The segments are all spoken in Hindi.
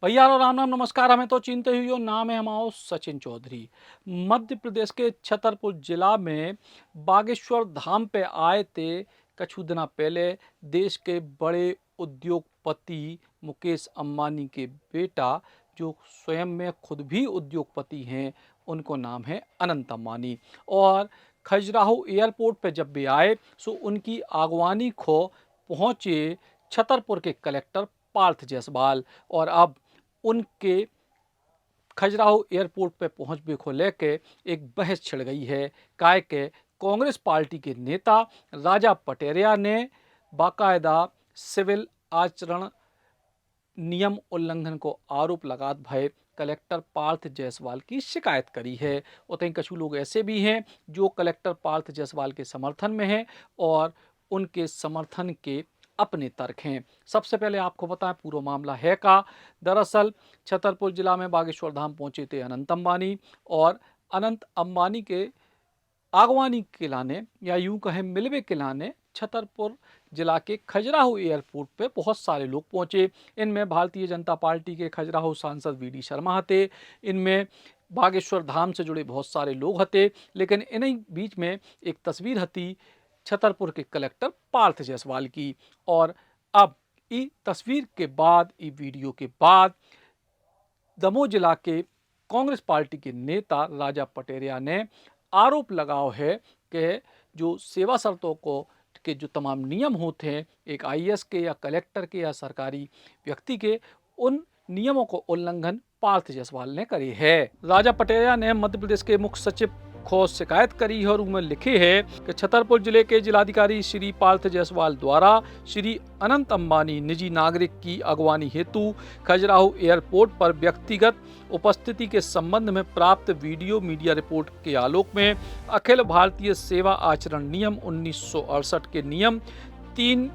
भैया और राम राम नमस्कार। हमें तो चिंते हुई हो नाम है हमारा सचिन चौधरी। मध्य प्रदेश के छतरपुर जिला में बागेश्वर धाम पे आए थे कुछ दिना पहले देश के बड़े उद्योगपति मुकेश अंबानी के बेटा, जो स्वयं में खुद भी उद्योगपति हैं। उनको नाम है अनंत अंबानी। और खजुराहो एयरपोर्ट पे जब भी आए सो उनकी आगवानी खो पहुंचे छतरपुर के कलेक्टर पार्थ जायसवाल। और अब उनके खजुराहो एयरपोर्ट पे पहुंचने को लेके एक बहस छिड़ गई है। काय के कांग्रेस पार्टी के नेता राजा पटेरिया ने बाकायदा सिविल आचरण नियम उल्लंघन को आरोप लगात भय कलेक्टर पार्थ जायसवाल की शिकायत करी है। और कछु लोग ऐसे भी हैं जो कलेक्टर पार्थ जायसवाल के समर्थन में हैं और उनके समर्थन के अपने तर्क हैं। सबसे पहले आपको बताएं पूरा मामला है का। दरअसल छतरपुर जिला में बागेश्वर धाम पहुंचे थे अनंत अंबानी और अनंत अंबानी के आगवानी के लाने या यूं कहें मिलवे के लाने छतरपुर जिला के खजुराहो एयरपोर्ट पे बहुत सारे लोग पहुंचे। इनमें भारतीय जनता पार्टी के खजुराहो सांसद वी डी शर्मा थे। इनमें बागेश्वर धाम से जुड़े बहुत सारे लोग थे। लेकिन इन्हीं बीच में एक तस्वीर हती छतरपुर के कलेक्टर पार्थ जायसवाल की। और अब इस तस्वीर के बाद इस वीडियो के बाद दमोह जिला के कांग्रेस पार्टी के नेता राजा पटेरिया ने आरोप लगाओ है कि जो सेवा शर्तों को के जो तमाम नियम होते हैं एक आईएएस के या कलेक्टर के या सरकारी व्यक्ति के, उन नियमों को उल्लंघन पार्थ जायसवाल ने करी है। राजा पटेरिया ने मध्य प्रदेश के मुख्य सचिव को शिकायत करी है और उनमें लिखे है कि छतरपुर जिले के जिलाधिकारी श्री पार्थ जायसवाल द्वारा श्री अनंत अंबानी निजी नागरिक की अगवानी हेतु खजुराहो एयरपोर्ट पर व्यक्तिगत उपस्थिति के संबंध में प्राप्त वीडियो मीडिया रिपोर्ट के आलोक में अखिल भारतीय सेवा आचरण नियम 1968 के नियम 3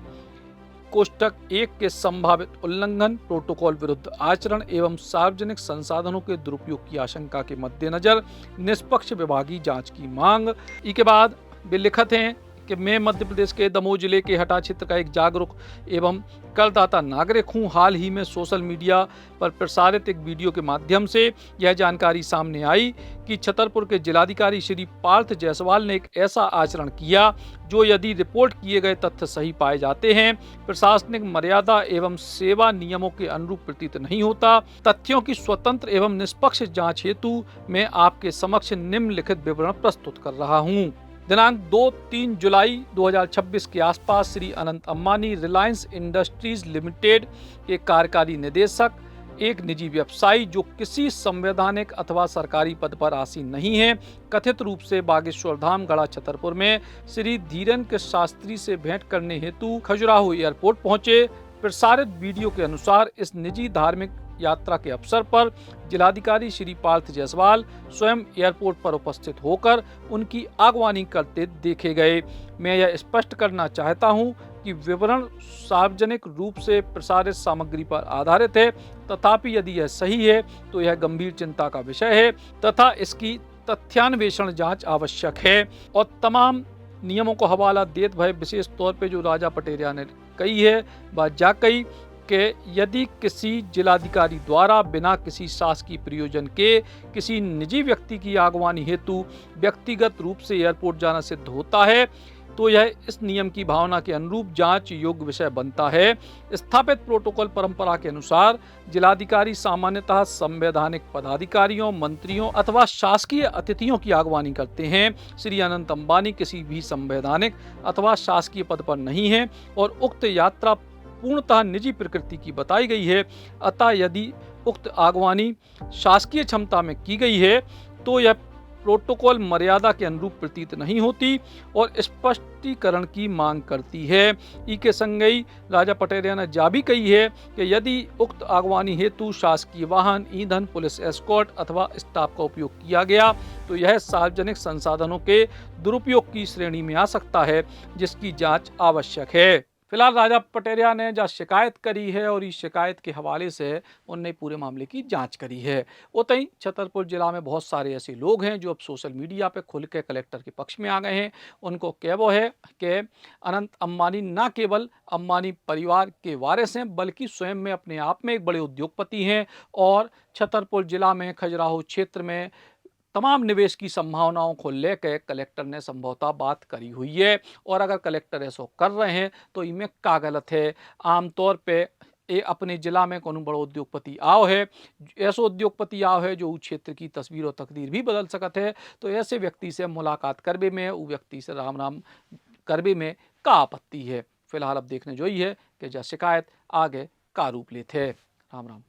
कोष्टक 1 के संभावित उल्लंघन, प्रोटोकॉल विरुद्ध आचरण एवं सार्वजनिक संसाधनों के दुरुपयोग की आशंका के मद्देनजर निष्पक्ष विभागीय जांच की मांग। इसके बाद वे लिखत हैं कि मैं मध्य प्रदेश के दमोह जिले के हटा क्षेत्र का एक जागरूक एवं करदाता नागरिक हूं। हाल ही में सोशल मीडिया पर प्रसारित एक वीडियो के माध्यम से यह जानकारी सामने आई कि छतरपुर के जिलाधिकारी श्री पार्थ जायसवाल ने एक ऐसा आचरण किया जो यदि रिपोर्ट किए गए तथ्य सही पाए जाते हैं, प्रशासनिक मर्यादा एवं सेवा नियमों के अनुरूप प्रतीत नहीं होता। तथ्यों की स्वतंत्र एवं निष्पक्ष जांच हेतु मैं आपके समक्ष निम्नलिखित विवरण प्रस्तुत कर रहा हूं। दिनांक 2-3 जुलाई 2026 के आसपास श्री अनंत अंबानी रिलायंस इंडस्ट्रीज लिमिटेड के कार्यकारी निदेशक, एक निजी व्यवसायी जो किसी संवैधानिक अथवा सरकारी पद पर आसीन नहीं है, कथित रूप से बागेश्वर धाम गढ़ा छतरपुर में श्री धीरेन के शास्त्री से भेंट करने हेतु खजुराहो एयरपोर्ट पहुंचे। प्रसारित वीडियो के अनुसार इस निजी धार्मिक यात्रा के अवसर पर जिलाधिकारी श्री पार्थ जायसवाल स्वयं एयरपोर्ट पर उपस्थित होकर उनकी आगवानी करते देखे गए। मैं यह स्पष्ट करना चाहता हूं कि विवरण सार्वजनिक रूप से प्रसारित सामग्री पर आधारित है, तथापि यदि यह सही है तो यह गंभीर चिंता का विषय है तथा इसकी तथ्यान्वेषण जांच आवश्यक है। और तमाम नियमों को हवाला देते भय विशेष तौर पे जो राजा पटेरिया ने कही है बात जा कही कि यदि किसी जिलाधिकारी द्वारा बिना किसी शासकीय प्रयोजन के किसी निजी व्यक्ति की आगवानी हेतु व्यक्तिगत रूप से एयरपोर्ट जाना सिद्ध होता है तो यह इस नियम की भावना के अनुरूप जांच योग्य विषय बनता है। स्थापित प्रोटोकॉल परंपरा के अनुसार जिलाधिकारी सामान्यतः संवैधानिक पदाधिकारियों, मंत्रियों अथवा शासकीय अतिथियों की आगवानी करते हैं। श्री अनंत अंबानी किसी भी संवैधानिक अथवा शासकीय पद पर नहीं है और उक्त यात्रा पूर्णतः निजी प्रकृति की बताई गई है। अतः यदि उक्त आगवानी शासकीय क्षमता में की गई है तो यह प्रोटोकॉल मर्यादा के अनुरूप प्रतीत नहीं होती और स्पष्टीकरण की मांग करती है। इसके संगई राजा पटेरिया ने जा भी कही है कि यदि उक्त आगवानी हेतु शासकीय वाहन, ईंधन, पुलिस एस्कॉर्ट अथवा स्टाफ का उपयोग किया गया तो यह सार्वजनिक संसाधनों के दुरुपयोग की श्रेणी में आ सकता है, जिसकी जांच आवश्यक है। फिलहाल राजा पटेरिया ने जा शिकायत करी है और इस शिकायत के हवाले से उनने पूरे मामले की जांच करी है। उतई छतरपुर जिला में बहुत सारे ऐसे लोग हैं जो अब सोशल मीडिया पे खुल के कलेक्टर के पक्ष में आ गए हैं। उनको कहवो है कि अनंत अंबानी न केवल अंबानी परिवार के वारिस हैं बल्कि स्वयं में अपने आप में एक बड़े उद्योगपति हैं और छतरपुर जिला में खजुराहो क्षेत्र में तमाम निवेश की संभावनाओं को लेकर कलेक्टर ने संभवतः बात करी हुई है। और अगर कलेक्टर ऐसा कर रहे हैं तो इनमें का गलत है। आमतौर पे ये अपने जिला में कोनो बड़ो उद्योगपति आओ है, ऐसो उद्योगपति आओ है जो उस क्षेत्र की तस्वीर और तकदीर भी बदल सकत है। तो ऐसे व्यक्ति से मुलाकात करबे में, वो व्यक्ति से राम राम करबे में का आपत्ति है। फिलहाल अब देखने जो ही है कि जा शिकायत आगे का रूप लेते। राम राम।